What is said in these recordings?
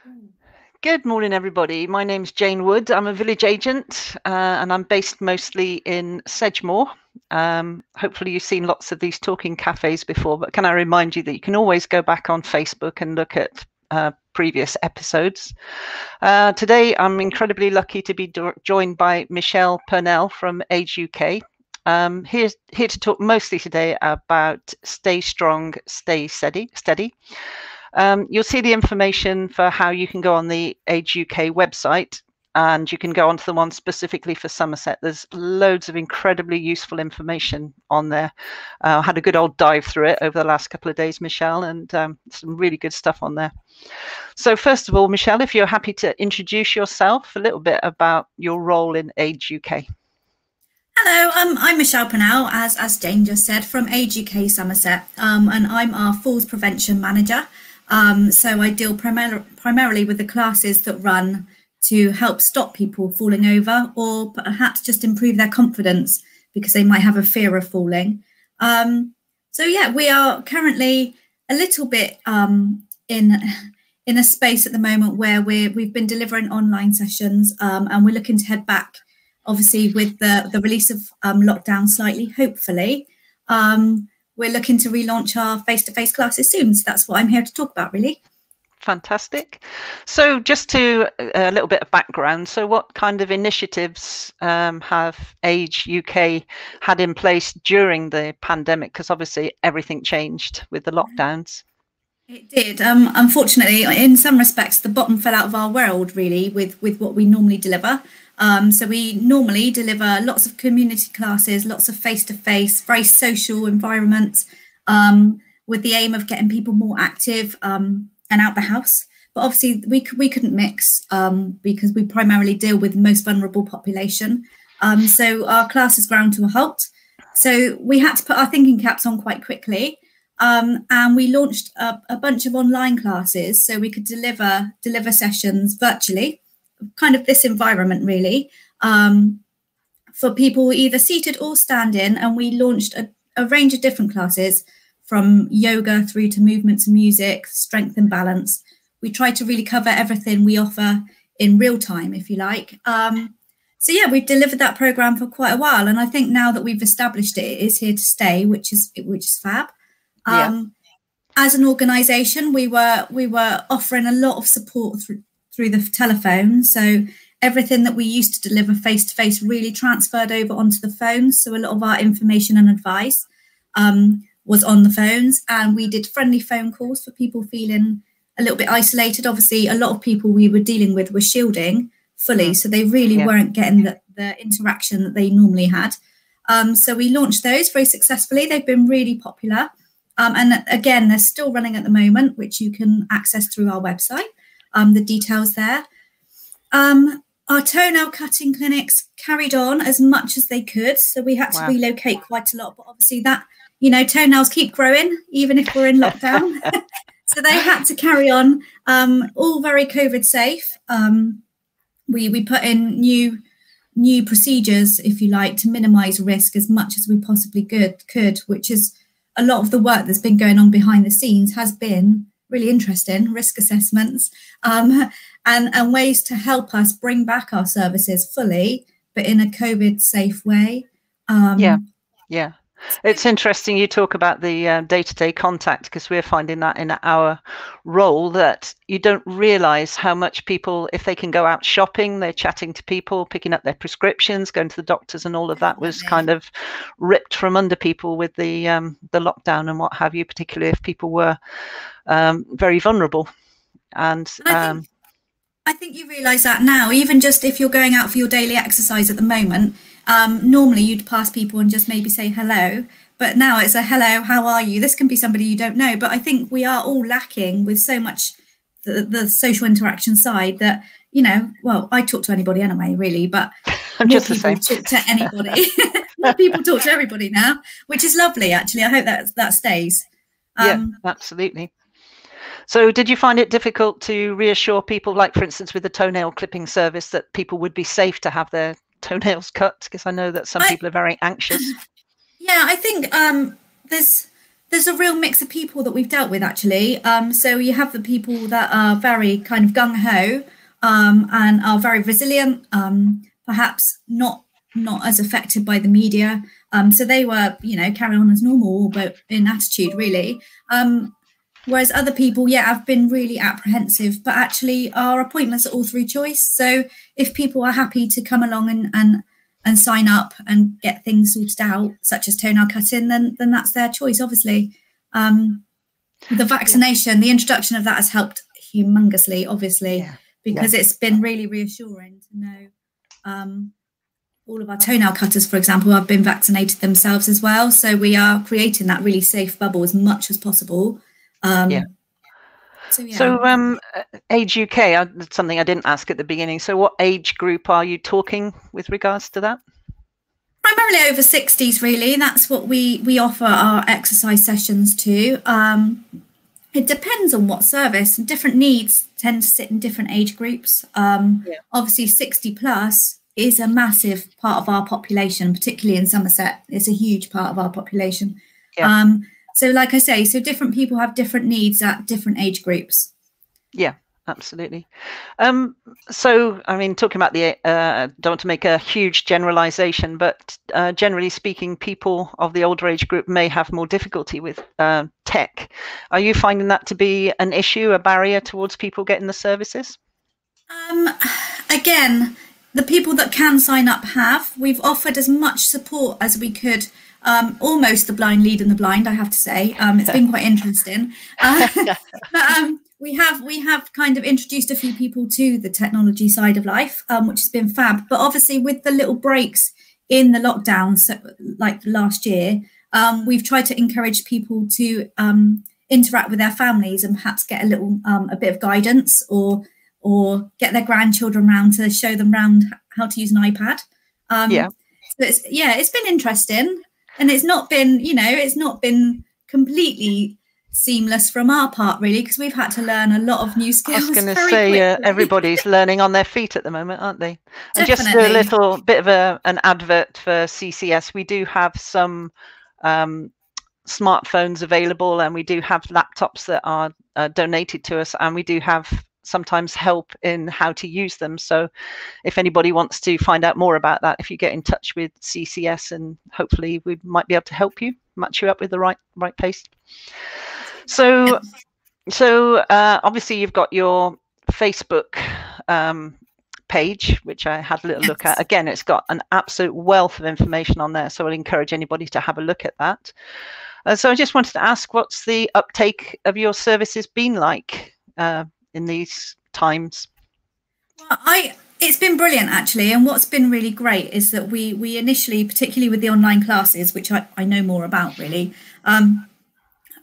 Mm. Good morning, everybody. My name's Jane Wood. I'm a village agent and I'm based mostly in Sedgemoor. Hopefully, you've seen lots of these talking cafes before, but can I remind you that you can always go back on Facebook and look at previous episodes. Today, I'm incredibly lucky to be joined by Michelle Purnell from Age UK. Here to talk mostly today about Stay Strong, Stay Steady. You'll see the information for how you can go on the Age UK website, and you can go onto the one specifically for Somerset. There's loads of incredibly useful information on there. I had a good old dive through it over the last couple of days, Michelle, and some really good stuff on there. So first of all, Michelle, if you're happy to introduce yourself, a little bit about your role in Age UK. Hello, I'm Michelle Purnell, as Jane just said, from Age UK Somerset, and I'm our falls prevention manager. So I deal primarily with the classes that run to help stop people falling over, or perhaps just improve their confidence because they might have a fear of falling. So yeah, we are currently a little bit in a space at the moment where we've been delivering online sessions, and we're looking to head back, obviously, with the release of lockdown slightly, hopefully. We're looking to relaunch our face-to-face classes soon. So that's what I'm here to talk about, really. Fantastic. So just to a little bit of background. So what kind of initiatives have Age UK had in place during the pandemic? Because obviously everything changed with the lockdowns. It did. Unfortunately, in some respects, the bottom fell out of our world, really, with what we normally deliver. So we normally deliver lots of community classes, lots of face-to-face, very social environments, with the aim of getting people more active and out the house. But obviously we couldn't mix because we primarily deal with the most vulnerable population. So our classes ground to a halt. So we had to put our thinking caps on quite quickly. And we launched a bunch of online classes so we could deliver sessions virtually, kind of this environment really, for people either seated or standing. And we launched a range of different classes, from yoga through to movement to music, strength and balance. We try to really cover everything we offer in real time, if you like. So yeah, we've delivered that program for quite a while, and I think now that we've established it, it is here to stay, which is fab. Yeah. As an organisation, we were offering a lot of support through the telephone. So everything that we used to deliver face to face really transferred over onto the phones. So a lot of our information and advice was on the phones, and we did friendly phone calls for people feeling a little bit isolated. Obviously, a lot of people we were dealing with were shielding fully, so they really weren't getting the interaction that they normally had. So we launched those very successfully. They've been really popular. And again, they're still running at the moment, which you can access through our website, the details there. Our toenail cutting clinics carried on as much as they could. So we had to relocate quite a lot. But obviously that, toenails keep growing, even if we're in lockdown. So they had to carry on, all very COVID safe. We put in new procedures, if you like, to minimise risk as much as we possibly could, which is a lot of the work that's been going on behind the scenes has been really interesting, risk assessments, and ways to help us bring back our services fully, but in a COVID safe way. Yeah. It's interesting you talk about the day-to-day contact, because we're finding that in our role that you don't realise how much people, if they can go out shopping, they're chatting to people, picking up their prescriptions, going to the doctors, and all of that was kind of ripped from under people with the lockdown and what have you, particularly if people were very vulnerable. And I think you realise that now, even just if you're going out for your daily exercise at the moment, normally you'd pass people and just maybe say hello, but now it's a hello, how are you? This can be somebody you don't know, but I think we are all lacking with so much the social interaction side that, well, I talk to anybody anyway, really, but I'm just the same. Talk to anybody. More people talk to everybody now, which is lovely, actually. I hope that stays. Yeah, absolutely. So did you find it difficult to reassure people, like, for instance, with the toenail clipping service, that people would be safe to have their toenails cut? Because I know that some people are very anxious. Yeah, I think there's there's a real mix of people that we've dealt with, actually. So you have the people that are very kind of gung-ho and are very resilient, perhaps not as affected by the media. So they were, carrying on as normal, but in attitude, really. Whereas other people, have been really apprehensive, but actually our appointments are all through choice. So if people are happy to come along and sign up and get things sorted out, such as toenail cutting, then that's their choice, obviously. The vaccination, the introduction of that has helped humongously, obviously, because it's been really reassuring to know all of our toenail cutters, for example, have been vaccinated themselves as well. So we are creating that really safe bubble as much as possible. So Age UK, something I didn't ask at the beginning. So what age group are you talking with regards to that? Primarily over 60s, really. That's what we offer our exercise sessions to. It depends on what service. Different needs tend to sit in different age groups. Obviously 60 plus is a massive part of our population, particularly in Somerset. It's a huge part of our population. So like I say, so different people have different needs at different age groups. Yeah, absolutely. So, I mean, talking about the, don't want to make a huge generalization, but generally speaking, people of the older age group may have more difficulty with tech. Are you finding that to be an issue, a barrier towards people getting the services? Again, the people that can sign up have. We've offered as much support as we could. Almost the blind leading the blind, I have to say. It's been quite interesting. But we have kind of introduced a few people to the technology side of life, which has been fab. But obviously with the little breaks in the lockdowns, so, like last year, we've tried to encourage people to interact with their families and perhaps get a bit of guidance or get their grandchildren round to show them round how to use an iPad. So it's been interesting. And it's not been, it's not been completely seamless from our part, really, because we've had to learn a lot of new skills. I was going to say, everybody's learning on their feet at the moment, aren't they? Definitely. And just a little bit of an advert for CCS. We do have some smartphones available, and we do have laptops that are donated to us, and we do have sometimes help in how to use them. So if anybody wants to find out more about that, if you get in touch with CCS, and hopefully we might be able to help you, match you up with the right place. So obviously you've got your Facebook page, which I had a little look at. Again, it's got an absolute wealth of information on there, so I'll encourage anybody to have a look at that. So I just wanted to ask, what's the uptake of your services been like in these times? Well, it's been brilliant, actually, and what's been really great is that we initially, particularly with the online classes, which I know more about, really,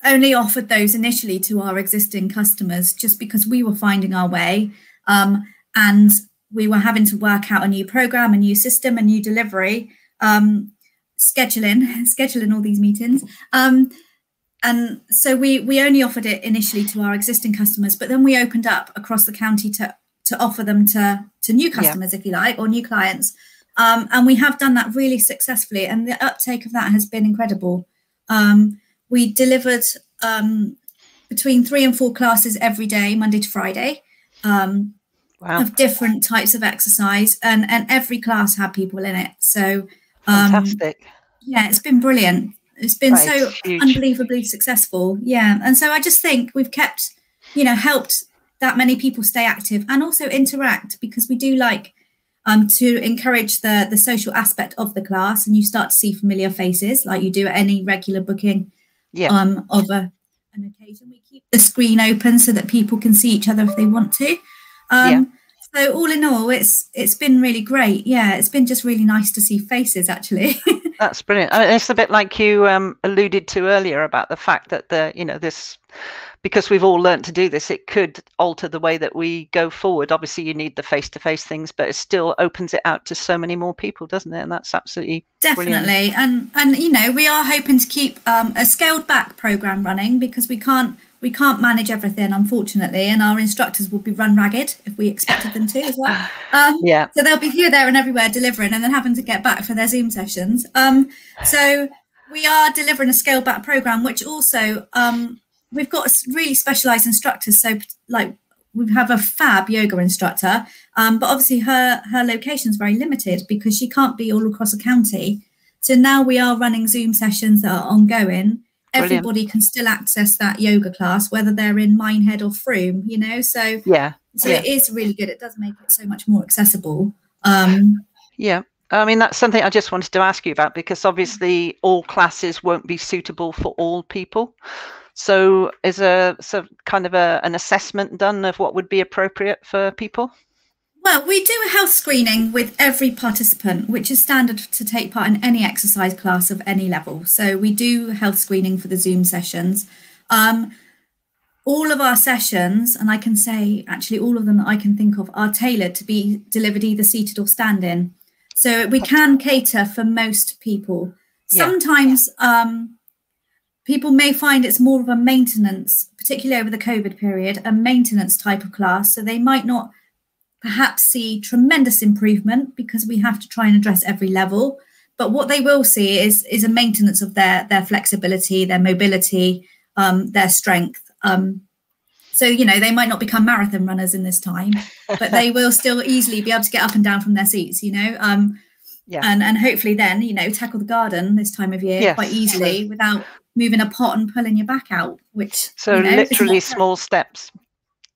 only offered those initially to our existing customers, just because we were finding our way, and we were having to work out a new program, a new system, a new delivery, scheduling all these meetings. And so we only offered it initially to our existing customers, but then we opened up across the county to offer them to new customers, if you like, or new clients. And we have done that really successfully, and the uptake of that has been incredible. We delivered between 3 and 4 classes every day, Monday to Friday, of different types of exercise, and every class had people in it. So fantastic. Yeah, it's been brilliant. It's been so unbelievably successful. Yeah. And so I just think we've kept, helped that many people stay active and also interact, because we do like to encourage the social aspect of the class, and you start to see familiar faces like you do at any regular booking of an occasion. We keep the screen open so that people can see each other if they want to. So all in all, it's been really great. Yeah, it's been just really nice to see faces, actually. That's brilliant. I mean, it's a bit like you alluded to earlier about the fact that this, because we've all learned to do this, it could alter the way that we go forward. Obviously, you need the face-to-face things, but it still opens it out to so many more people, doesn't it? And that's absolutely definitely. Brilliant. And we are hoping to keep a scaled back program running, because we can't manage everything, unfortunately, and our instructors will be run ragged if we expected them to as well. So they'll be here, there and everywhere delivering, and then having to get back for their Zoom sessions. So We are delivering a scaled back program, which also we've got really specialised instructors. So like we have a fab yoga instructor, but obviously her location is very limited because she can't be all across a county. So now we are running Zoom sessions that are ongoing. Brilliant. Everybody can still access that yoga class, whether they're in Minehead or Frome, you know. So yeah, it is really good. It does make it so much more accessible. Yeah. I mean, that's something I just wanted to ask you about, because obviously all classes won't be suitable for all people. So is a kind of an assessment done of what would be appropriate for people? Well, we do a health screening with every participant, which is standard to take part in any exercise class of any level. So we do health screening for the Zoom sessions. All of our sessions, and I can say actually all of them that I can think of, are tailored to be delivered either seated or standing. So we can cater for most people. Sometimes people may find it's more of a maintenance, particularly over the COVID period, a maintenance type of class. So they might not perhaps see tremendous improvement because we have to try and address every level. But what they will see is a maintenance of their flexibility, their mobility, their strength. So, you know, they might not become marathon runners in this time, but they will still easily be able to get up and down from their seats, you know, and hopefully then, you know, tackle the garden this time of year quite easily without moving a pot and pulling your back out, which, so, you know, literally small steps.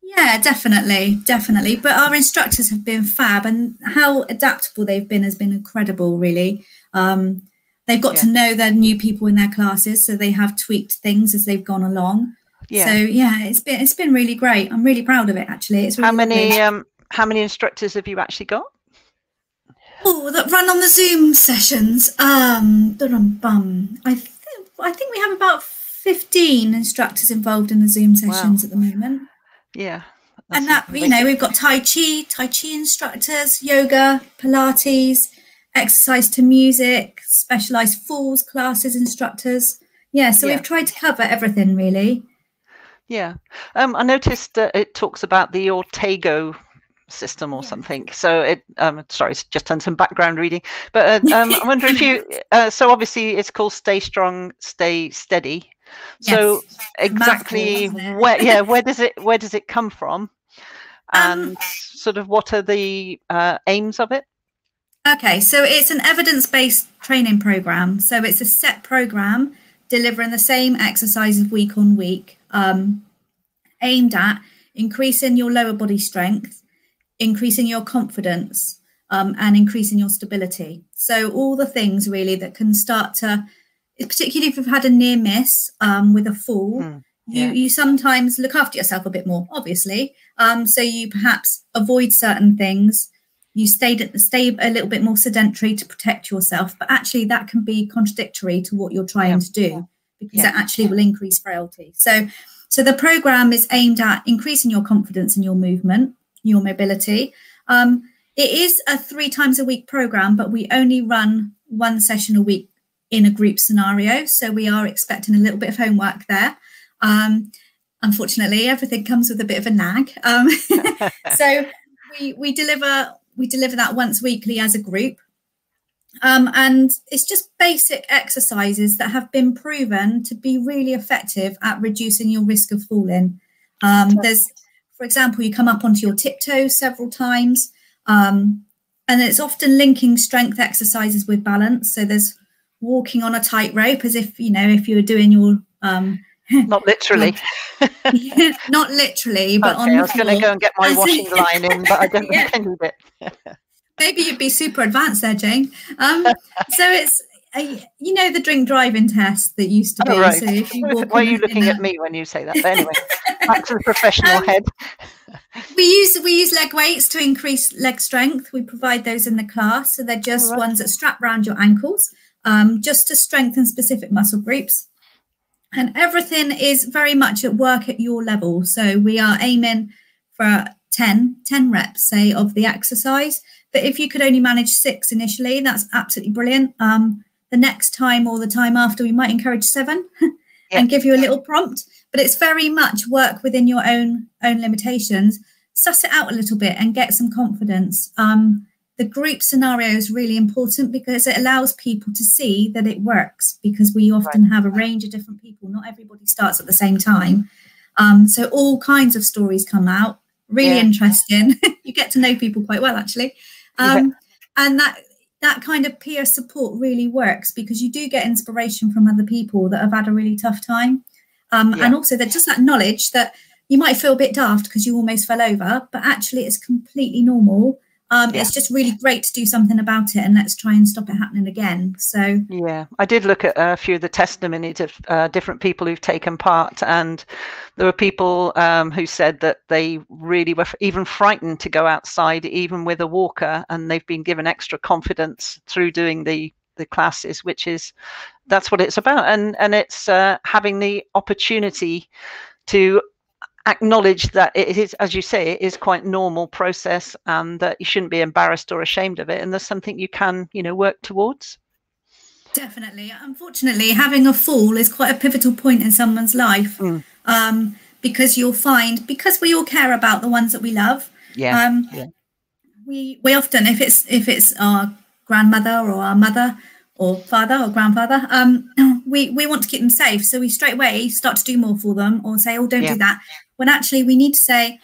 Yeah, definitely. But our instructors have been fab, and how adaptable they've been has been incredible, really. They've got to know the new people in their classes, so they have tweaked things as they've gone along. So yeah, it's been really great. I'm really proud of it, actually. It's really how many instructors have you actually got? Oh, that run on the Zoom sessions. I think we have about 15 instructors involved in the Zoom sessions at the moment. Yeah. And that, you know, we've got Tai Chi instructors, yoga, Pilates, exercise to music, specialised falls classes instructors. Yeah, so we've tried to cover everything, really. Yeah. I noticed that it talks about the Ortego system or something. So it sorry, it's just done some background reading, but I wonder if you so obviously it's called Stay Strong, Stay Steady. So exactly where does it come from, and sort of what are the aims of it? Okay, so it's an evidence-based training program. So it's a set program delivering the same exercises week on week, aimed at increasing your lower body strength, increasing your confidence, and increasing your stability. So all the things really that can start to, particularly if you've had a near miss with a fall, you sometimes look after yourself a bit more, obviously. So you perhaps avoid certain things. You stay a little bit more sedentary to protect yourself, but actually that can be contradictory to what you're trying to do, because that actually will increase frailty. So the program is aimed at increasing your confidence in your movement, your mobility. It is a 3 times a week program, but we only run 1 session a week in a group scenario. So we are expecting a little bit of homework there. Unfortunately, everything comes with a bit of a nag. So we deliver that once weekly as a group. And it's just basic exercises that have been proven to be really effective at reducing your risk of falling. There's, for example, you come up onto your tiptoes several times, and it's often linking strength exercises with balance. So there's walking on a tightrope, as if, you know, if you were doing your not literally. Not literally, but okay, I was going to go and get my washing line in, but I don't think I need it. Maybe you'd be super advanced there, Jane. So it's, you know, the drink driving test that used to be. Oh, right. So if you walk Why are you looking at me when you say that? But anyway, back to the professional head. We use leg weights to increase leg strength. We provide those in the class. So they're just ones that strap around your ankles, just to strengthen specific muscle groups. And everything is very much at work at your level. So we are aiming for 10 reps, say, of the exercise. But if you could only manage 6 initially, that's absolutely brilliant. The next time or the time after, we might encourage 7 and give you a little prompt. But it's very much work within your own limitations. Suss it out a little bit and get some confidence. the group scenario is really important because it allows people to see that it works, because we often have a range of different people. Not everybody starts at the same time. So all kinds of stories come out, really interesting. You get to know people quite well, actually. And that kind of peer support really works, because you do get inspiration from other people that have had a really tough time. And also that just that knowledge that you might feel a bit daft because you almost fell over, but actually it's completely normal. It's just really great to do something about it, and let's try and stop it happening again. So yeah, I did look at a few of the testimonies of different people who've taken part, and there were people who said that they really were even frightened to go outside, even with a walker, and they've been given extra confidence through doing the classes, that's what it's about. And it's having the opportunity to acknowledge that it is, as you say, it is quite normal process, and that you shouldn't be embarrassed or ashamed of it, and there's something you can, work towards. Definitely. Unfortunately, having a fall is quite a pivotal point in someone's life, because you'll find, because we all care about the ones that we love. We often, if it's our grandmother or our mother or father or grandfather, we want to keep them safe, so we straight away start to do more for them, or say, oh, don't do that, when actually we need to say,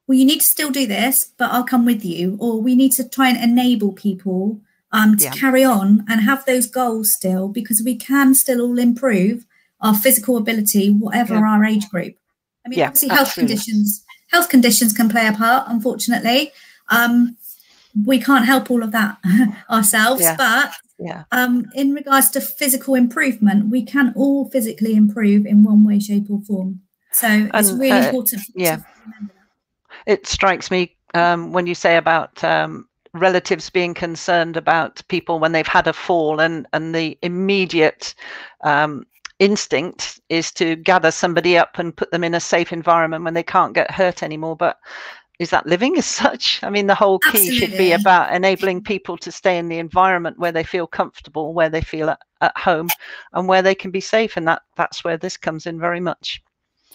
well, you need to still do this, but I'll come with you. Or we need to try and enable people to carry on and have those goals still, because we can still all improve our physical ability, whatever our age group. I mean, obviously health conditions can play a part, unfortunately. We can't help all of that ourselves, but in regards to physical improvement, we can all physically improve in one way, shape or form. So it's really important to remember that. It strikes me when you say about relatives being concerned about people when they've had a fall, and the immediate instinct is to gather somebody up and put them in a safe environment when they can't get hurt anymore. But is that living as such? I mean, the whole key should be about enabling people to stay in the environment where they feel comfortable, where they feel at home, and where they can be safe. And that's where this comes in very much.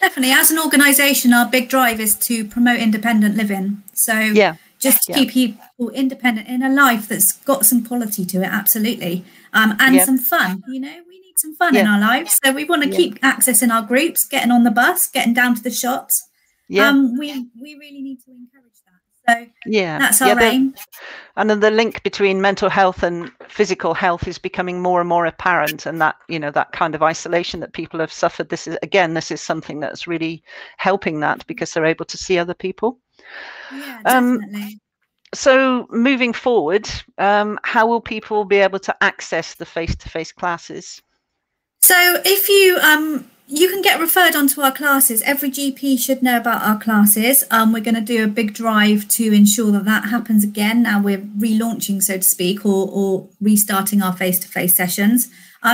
Definitely. As an organisation, our big drive is to promote independent living. So just keep people independent in a life that's got some quality to it. Absolutely. And some fun. We need some fun in our lives. So we want to keep accessing our groups, getting on the bus, getting down to the shops. We really need to encourage that. So that's our aim. And then the link between mental health and physical health is becoming more and more apparent, and that that kind of isolation that people have suffered, this is something that's really helping that, because they're able to see other people. Definitely. So moving forward, how will people be able to access the face-to-face classes? So if you can get referred onto our classes. Every GP should know about our classes. We're going to do a big drive to ensure that happens again. Now we're relaunching, so to speak, or restarting our face-to-face sessions.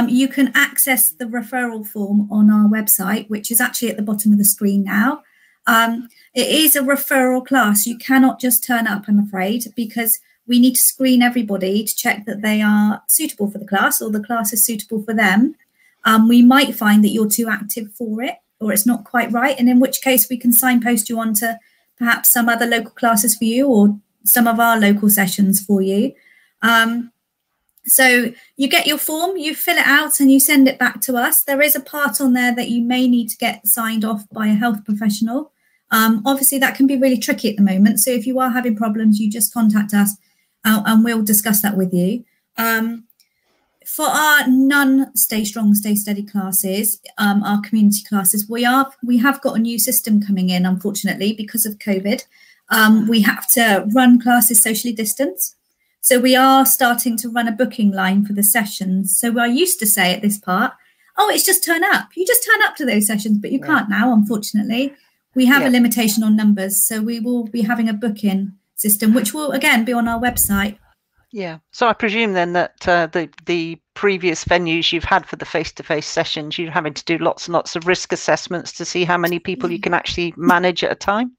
You can access the referral form on our website, which is actually at the bottom of the screen now. It is a referral class. You cannot just turn up, I'm afraid, because we need to screen everybody to check that they are suitable for the class, or the class is suitable for them. We might find that you're too active for it, or it's not quite right, and in which case we can signpost you on to perhaps some other local classes for you, or some of our local sessions for you. So you get your form, you fill it out and you send it back to us. There is a part on there that you may need to get signed off by a health professional. Obviously that can be really tricky at the moment, so if you are having problems, you just contact us and we'll discuss that with you. For our non-Stay Strong, Stay Steady classes, our community classes, we have got a new system coming in, unfortunately, because of COVID. We have to run classes socially distanced. So we are starting to run a booking line for the sessions. So I used to say at this part, oh, it's just turn up. You just turn up to those sessions, but you can't now, unfortunately. We have a limitation on numbers. So we will be having a booking system, which will, again, be on our website. Yeah. So I presume then that the previous venues you've had for the face-to-face sessions, you're having to do lots and lots of risk assessments to see how many people you can actually manage at a time?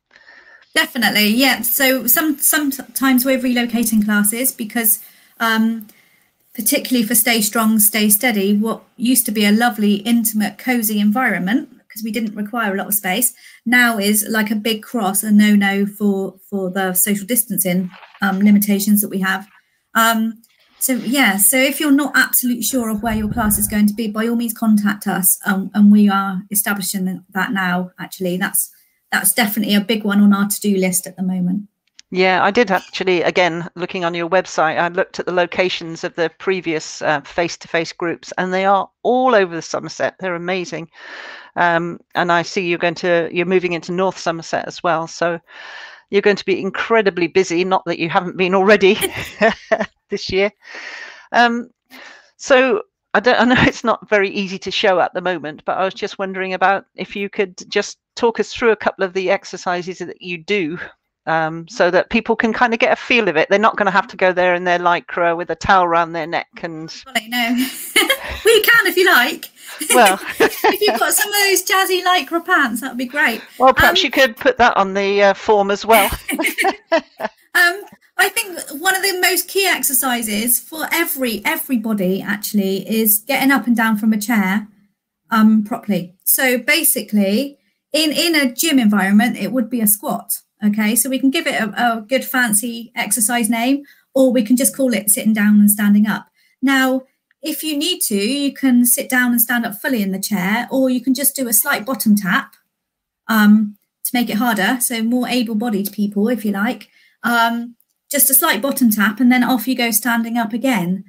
Definitely, yeah. So sometimes we're relocating classes because particularly for Stay Strong, Stay Steady, what used to be a lovely, intimate, cosy environment, because we didn't require a lot of space, now is like a big cross, a no-no for the social distancing limitations that we have. So yeah, so if you're not absolutely sure of where your class is going to be, by all means contact us, and we are establishing that now. Actually, that's definitely a big one on our to-do list at the moment. Yeah, I did actually, again, looking on your website, I looked at the locations of the previous face-to-face groups, and they are all over the Somerset. They're amazing. And I see you're moving into North Somerset as well. So you're going to be incredibly busy, not that you haven't been already this year. So I know it's not very easy to show at the moment, but I was just wondering about if you could just talk us through a couple of the exercises that you do, so that people can kind of get a feel of it. They're not going to have to go there in their lycra with a towel around their neck and... Well, no. Well, you can if you like. Well, if you've got some of those jazzy lycra pants, that would be great. Well, perhaps you could put that on the form as well. I think one of the most key exercises for everybody actually is getting up and down from a chair properly. So basically, in a gym environment, it would be a squat. Okay, so we can give it a good fancy exercise name, or we can just call it sitting down and standing up. Now, if you need to, you can sit down and stand up fully in the chair, or you can just do a slight bottom tap to make it harder. So more able-bodied people, if you like, just a slight bottom tap, and then off you go standing up again.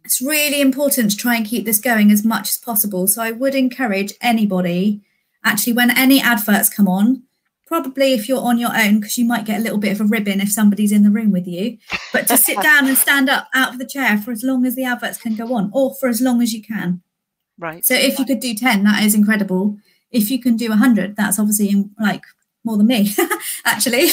It's really important to try and keep this going as much as possible. So I would encourage anybody, actually, when any adverts come on, probably if you're on your own, because you might get a little bit of a ribbon if somebody's in the room with you, but to sit down and stand up out of the chair for as long as the adverts can go on, or for as long as you can. Right. So if you could do 10, that is incredible. If you can do 100, that's obviously like more than me, actually.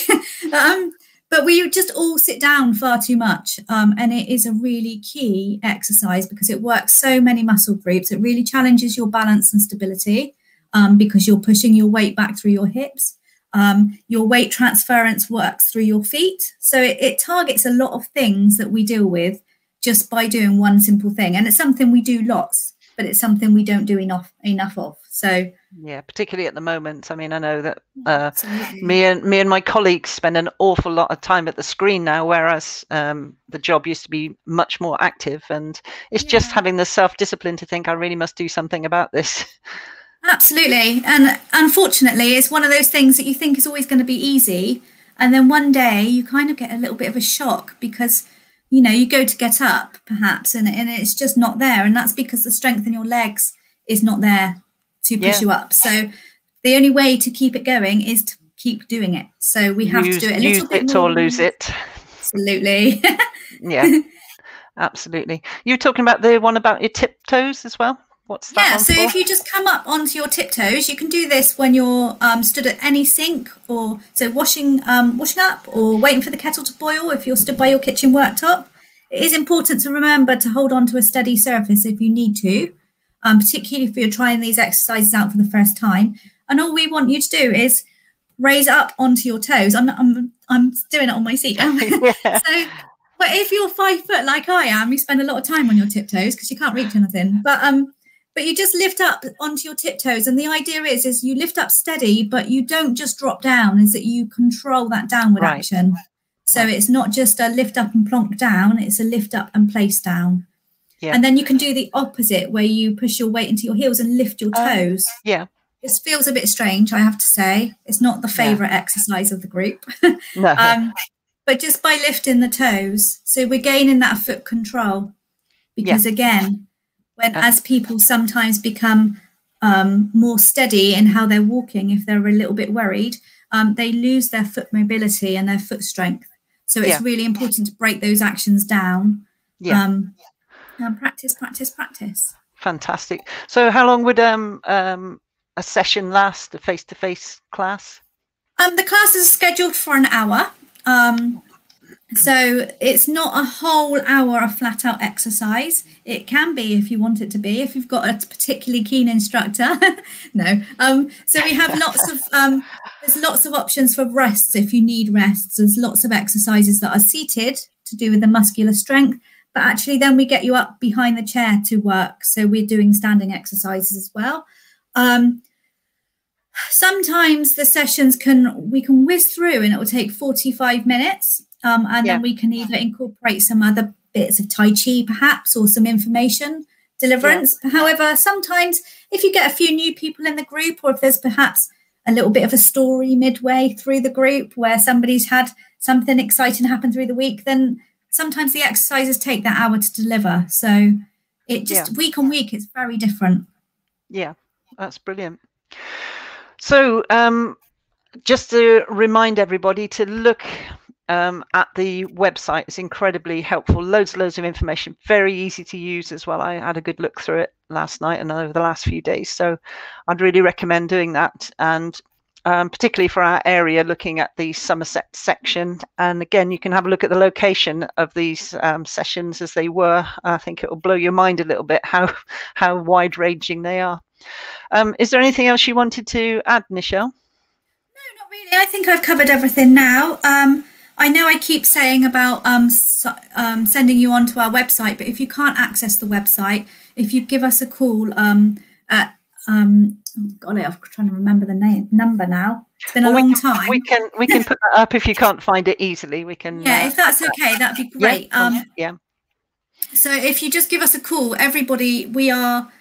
But we just all sit down far too much. And it is a really key exercise because it works so many muscle groups. It really challenges your balance and stability because you're pushing your weight back through your hips. Your weight transference works through your feet. So it targets a lot of things that we deal with just by doing one simple thing. And it's something we do lots, but it's something we don't do enough of. So yeah, particularly at the moment. I mean, I know that me and my colleagues spend an awful lot of time at the screen now, whereas the job used to be much more active. And it's just having the self-discipline to think I really must do something about this. Absolutely. And unfortunately, it's one of those things that you think is always going to be easy. And then one day you kind of get a little bit of a shock because, you know, you go to get up perhaps and it's just not there. And that's because the strength in your legs is not there to push you up. So the only way to keep it going is to keep doing it. So we have to do it a little bit more. Use it or lose it. Absolutely. Yeah, absolutely. You were talking about the one about your tiptoes as well? What's that? Yeah, so if you just come up onto your tiptoes, you can do this when you're stood at any sink, or so washing up or waiting for the kettle to boil if you're stood by your kitchen worktop. It is important to remember to hold on to a steady surface if you need to, particularly if you're trying these exercises out for the first time. And all we want you to do is raise up onto your toes. I'm doing it on my seat. So, but if you're 5 foot like I am, you spend a lot of time on your tiptoes because you can't reach anything. But you just lift up onto your tiptoes. And the idea is you lift up steady, but you don't just drop down, is that you control that downward action. So it's not just a lift up and plonk down, it's a lift up and place down. Yeah. And then you can do the opposite where you push your weight into your heels and lift your toes. Yeah. This feels a bit strange, I have to say. It's not the favourite exercise of the group. No. But just by lifting the toes. So we're gaining that foot control. Because again, as people sometimes become more steady in how they're walking, if they're a little bit worried, they lose their foot mobility and their foot strength. So it's really important to break those actions down. And practice. Fantastic. So how long would a session last, a face-to-face class? The class is scheduled for an hour. So it's not a whole hour of flat out exercise. It can be if you want it to be, if you've got a particularly keen instructor. No. So we have there's lots of options for rests if you need rests. There's lots of exercises that are seated to do with the muscular strength, but actually then we get you up behind the chair to work. So we're doing standing exercises as well. Sometimes the sessions we can whiz through and it will take 45 minutes. And then we can either incorporate some other bits of Tai Chi perhaps, or some information deliverance. However, sometimes if you get a few new people in the group, or if there's perhaps a little bit of a story midway through the group where somebody's had something exciting happen through the week, then sometimes the exercises take that hour to deliver. So it just week on week, it's very different. Yeah, that's brilliant. So just to remind everybody to look at the website. It's incredibly helpful. Loads of information, very easy to use as well. I had a good look through it last night and over the last few days, so I'd really recommend doing that. And particularly for our area, looking at the Somerset section. And again, you can have a look at the location of these sessions as they were. I think it will blow your mind a little bit how wide ranging they are. Is there anything else you wanted to add, Nichelle? No, not really. I think I've covered everything now. I know I keep saying about sending you onto our website, but if you can't access the website, if you give us a call at God, I'm trying to remember the number now. It's been a long time. We can put that up if you can't find it easily. We can. Yeah, if that's okay, that'd be great. Yeah. So if you just give us a call, everybody, we are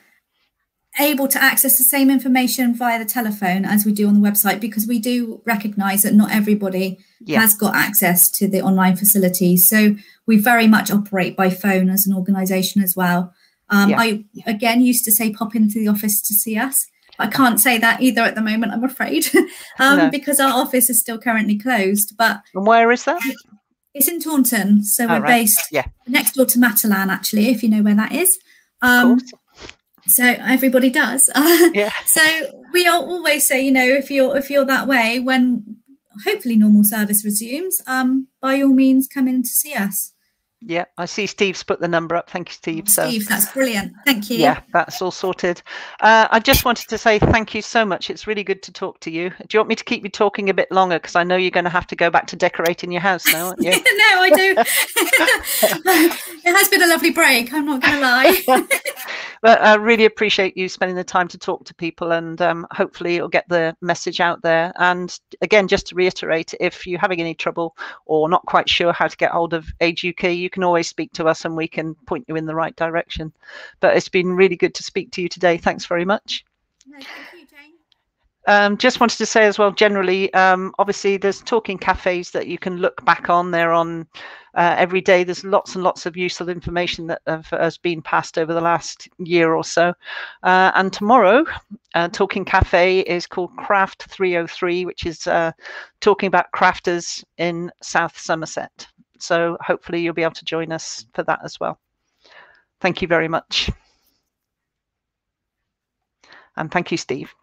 able to access the same information via the telephone as we do on the website, because we do recognise that not everybody has got access to the online facilities. So we very much operate by phone as an organisation as well. I, again, used to say pop into the office to see us. But I can't say that either at the moment, I'm afraid, because our office is still currently closed. But and where is that? It's in Taunton. So we're based next door to Matalan, actually, if you know where that is. So everybody does. So we always say, you know, if you're that way, when hopefully normal service resumes, by all means come in to see us. Yeah, I see Steve's put the number up. Thank you, Steve. Steve, that's brilliant. Thank you. Yeah, that's all sorted. I just wanted to say thank you so much. It's really good to talk to you. Do you want me to keep you talking a bit longer? Because I know you're going to have to go back to decorating your house now, aren't you? No, I do. It has been a lovely break, I'm not going to lie. But I really appreciate you spending the time to talk to people, and hopefully it'll get the message out there. And again, just to reiterate, if you're having any trouble or not quite sure how to get hold of Age UK, you can always speak to us and we can point you in the right direction. But it's been really good to speak to you today. Thanks very much. No, thank you, Jane. Just wanted to say as well, generally, obviously there's talking cafes that you can look back on. They're on every day. There's lots and lots of useful information that has been passed over the last year or so. And tomorrow, Talking Cafe is called Craft 303, which is talking about crafters in South Somerset. So hopefully you'll be able to join us for that as well. Thank you very much. And thank you, Steve.